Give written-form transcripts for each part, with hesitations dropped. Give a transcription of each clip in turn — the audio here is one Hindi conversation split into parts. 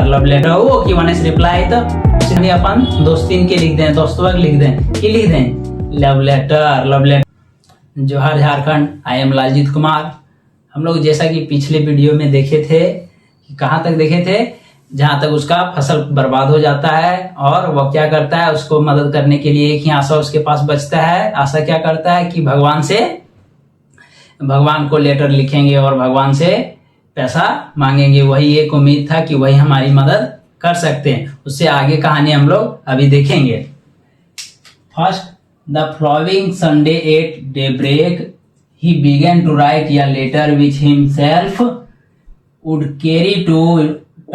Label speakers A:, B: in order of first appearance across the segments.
A: लव लेटर वो कि वन रिप्लाई तो इसलिए अपन दोस्तीन के लिख दें, दोस्तों लिख दें, कि लिख दें लव लेटर। जोहार झारखंड, आई एम लालजीत कुमार। हम लोग जैसा कि पिछले वीडियो में देखे थे कि कहाँ तक देखे थे, जहां तक उसका फसल बर्बाद हो जाता है और वह क्या करता है, उसको मदद करने के लिए एक ही आशा उसके पास बचता है। आशा क्या करता है कि भगवान को लेटर लिखेंगे और भगवान से पैसा मांगेंगे। वही एक उम्मीद था कि वही हमारी मदद कर सकते हैं। उससे आगे कहानी हम लोग अभी देखेंगे। First, the following Sunday at daybreak he began to write a letter which himself would carry to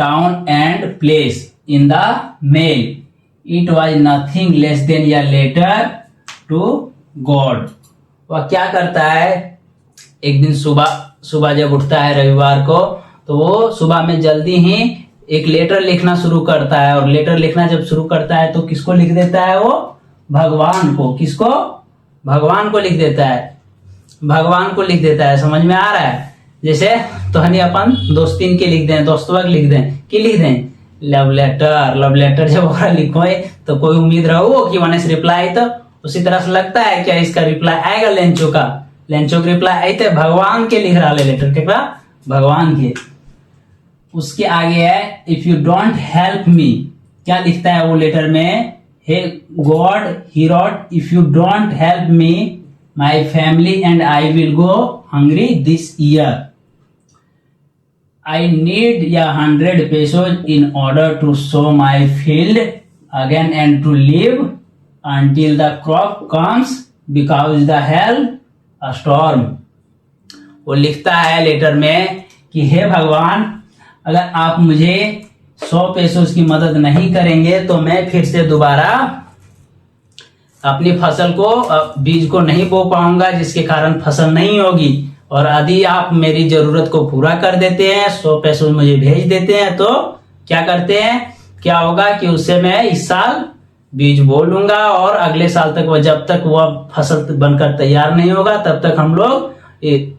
A: town and place in the mail. It was nothing less than a letter to God. वह क्या करता है, एक दिन सुबह जब उठता है रविवार को, तो वो सुबह में जल्दी ही एक लेटर लिखना शुरू करता है। और लेटर लिखना जब शुरू करता है तो किसको लिख देता है वो, भगवान को। किसको, भगवान को लिख देता है, भगवान को लिख देता है। समझ में आ रहा है? जैसे तो हनी अपन दोस्तीन के लिख दें, दोस्तों लिख दें, कि लिख दें लव लेटर जब वह लिखो तो कोई उम्मीद रहो कि वन रिप्लाई तो उसी तरह से लगता है क्या इसका रिप्लाई आएगा। लेंचो का रिप्लाई आई थे, भगवान के लिख रहा है लेटर के क्या, भगवान के। उसके आगे है if you don't help me, क्या लिखता है वो लेटर में, hey God he wrote, if you don't help me my family and I will go hungry this year. I need 100 pesos in order to sow my field again and to live until the crop comes because the hell a storm. वो लिखता है लेटर में कि हे भगवान, अगर आप मुझे 100 पेसोस की मदद नहीं करेंगे तो मैं फिर से दोबारा अपनी फसल को, बीज को नहीं बो पाऊंगा, जिसके कारण फसल नहीं होगी। और यदि आप मेरी जरूरत को पूरा कर देते हैं, 100 पैसे मुझे भेज देते हैं, तो क्या करते हैं, क्या होगा कि उससे मैं इस साल बीज बो लूंगा और अगले साल तक वह, जब तक वह फसल बनकर तैयार नहीं होगा तब तक हम लोग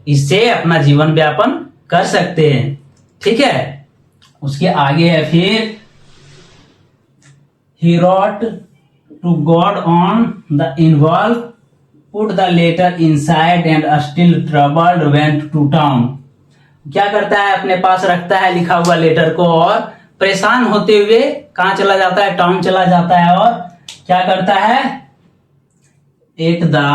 A: इससे अपना जीवन यापन कर सकते हैं। ठीक है। उसके आगे है फिर he wrote to God on the envelope, put the letter inside and still troubled went to town. क्या करता है, अपने पास रखता है लिखा हुआ लेटर को और परेशान होते हुए कहाँ चला जाता है, टाउन चला जाता है। और क्या करता है, at the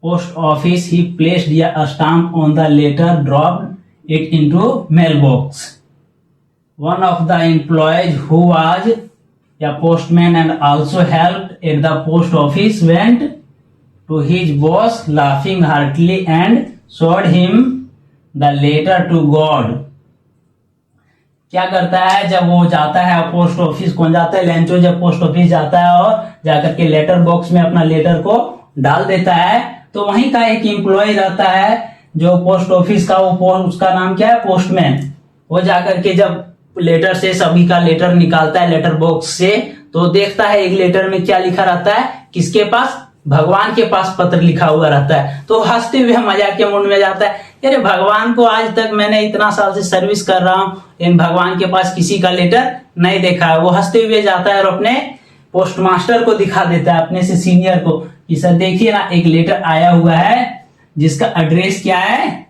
A: post office he placed a stamp on the letter, dropped it into mailbox. One of the employees who was a postman and also helped at the post office went to his boss laughing heartily and showed him the letter to God. क्या करता है, जब वो जाता है पोस्ट ऑफिस, कौन जाता है, लेंचो जब पोस्ट ऑफिस जाता है और जाकर के लेटर बॉक्स में अपना लेटर को डाल देता है, तो वहीं का एक एम्प्लॉय रहता है जो पोस्ट ऑफिस का, वो उसका नाम क्या है, पोस्टमैन। वो जाकर के जब लेटर से सभी का लेटर निकालता है लेटर बॉक्स से, तो देखता है एक लेटर में क्या लिखा रहता है, किसके पास, भगवान के पास पत्र लिखा हुआ रहता है। तो हंसते हुए मजाक के मूड में जाता है, अरे भगवान को आज तक मैंने इतना साल से सर्विस कर रहा हूं, लेकिन भगवान के पास किसी का लेटर नहीं देखा है। वो हंसते हुए जाता है और अपने पोस्ट मास्टर को दिखा देता है, अपने से सीनियर को, कि सर देखिए ना, एक लेटर आया हुआ है जिसका एड्रेस क्या है,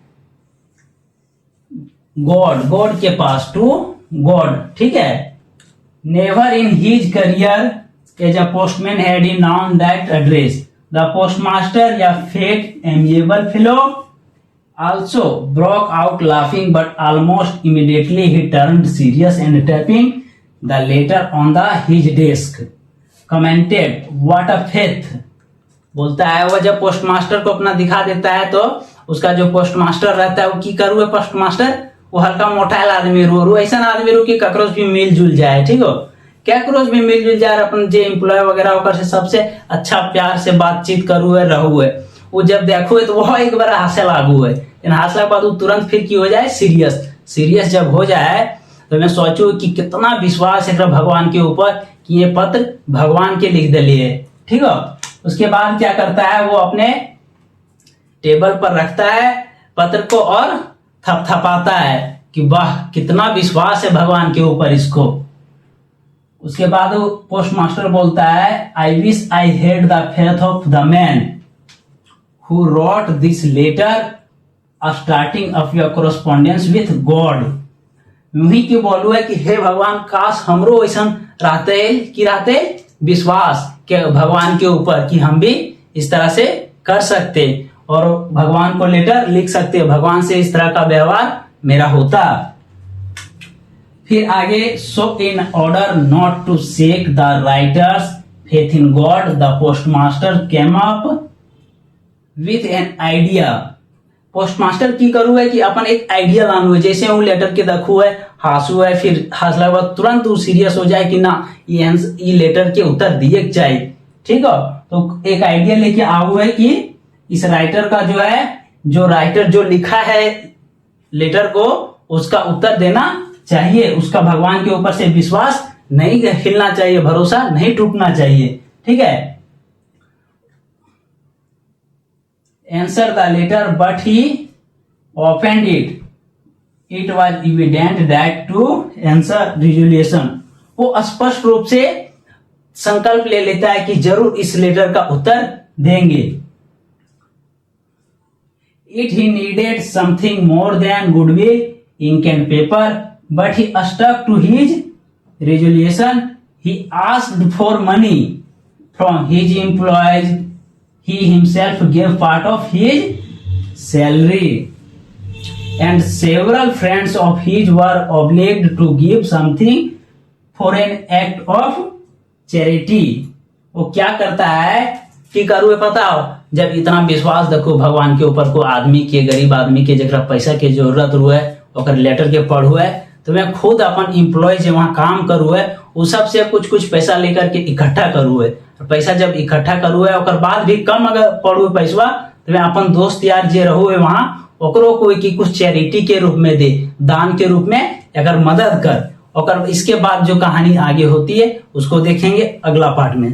A: गॉड के पास, टू God. ठीक है। Never in his career as a postman had he known that address. The postmaster, a fat, amiable fellow, also broke out laughing, but almost immediately he turned serious and tapping the letter on his desk, commented, "What a faith!" बोलता है, वो जब पोस्टमास्टर को अपना दिखा देता है तो उसका जो पोस्टमास्टर रहता है, वो की करू है पोस्टमास्टर, वो हल्का मोटा आदमी रू ऐसा आदमी रू कि ककरोच भी मिलजुल जाए। ठीक हो, ककरोच भी मिलजुल जाए, अपन जो एम्प्लॉय वगैरह होकर से सबसे अच्छा प्यार से बातचीत करू है, रहू है। वो जब देखो है तो वो एक बार हंसे लागू है, लेकिन हंसला के बाद वो तुरंत फिर की हो जाए, सीरियस जब हो जाए तो मैं सोचू कि कितना विश्वास है भगवान के ऊपर कि ये पत्र भगवान के लिख दिए। ठीक हो। उसके बाद क्या करता है, वो अपने टेबल पर रखता है पत्र को और थपथपाता है कि वाह कितना विश्वास है भगवान के ऊपर इसको। उसके बाद वो पोस्ट मास्टर बोलता है, I wish I had the faith of the man who wrote this letter starting of your correspondence with God. यूं के बोलू है कि हे भगवान काश हमरो ऐसा रहते विश्वास के भगवान के ऊपर कि हम भी इस तरह से कर सकते और भगवान को लेटर लिख सकते, भगवान से इस तरह का व्यवहार मेरा होता। फिर आगे, so in order not to shake the writer's faith in God the postmaster came up with an idea. Postmaster की करू है कि अपन एक आइडिया लानू है, जैसे वो लेटर के देखू है हासू है, फिर हासला के बाद तुरंत वो सीरियस हो जाए कि ना ये लेटर के उत्तर दिए चाहिए, ठीक है। तो एक आइडिया लेके आऊ है कि इस राइटर का जो है, जो राइटर जो लिखा है लेटर को, उसका उत्तर देना चाहिए, उसका भगवान के ऊपर से विश्वास नहीं हिलना चाहिए, भरोसा नहीं टूटना चाहिए, ठीक है। Answer the letter but he opened it, it was evident that to answer resolution. वो स्पष्ट रूप से संकल्प ले लेता है कि जरूर इस लेटर का उत्तर देंगे। It he needed something more than goodwill, ink and paper, but he stuck to his resolution. He asked for money from his employees. He himself gave part of his salary, and several friends of his were obliged to give something for an act of charity. वो क्या करता है कि करू है पता हो, जब इतना विश्वास देखो भगवान के ऊपर को आदमी के, गरीब आदमी के जरा पैसा के जरूरत रुए और लेटर के पढ़ू है, तो मैं खुद अपन इम्प्लॉय जो वहाँ काम करू है वो सब से कुछ कुछ पैसा लेकर के इकट्ठा करू है। पैसा जब इकट्ठा करू है और बाद भी कम अगर पड़ू पैसा, तो मैं अपन दोस्त यार जे रहू है वहाँ ओकरो कोई की कुछ चैरिटी के रूप में दे, दान के रूप में अगर मदद कर। और इसके बाद जो कहानी आगे होती है उसको देखेंगे अगला पार्ट में।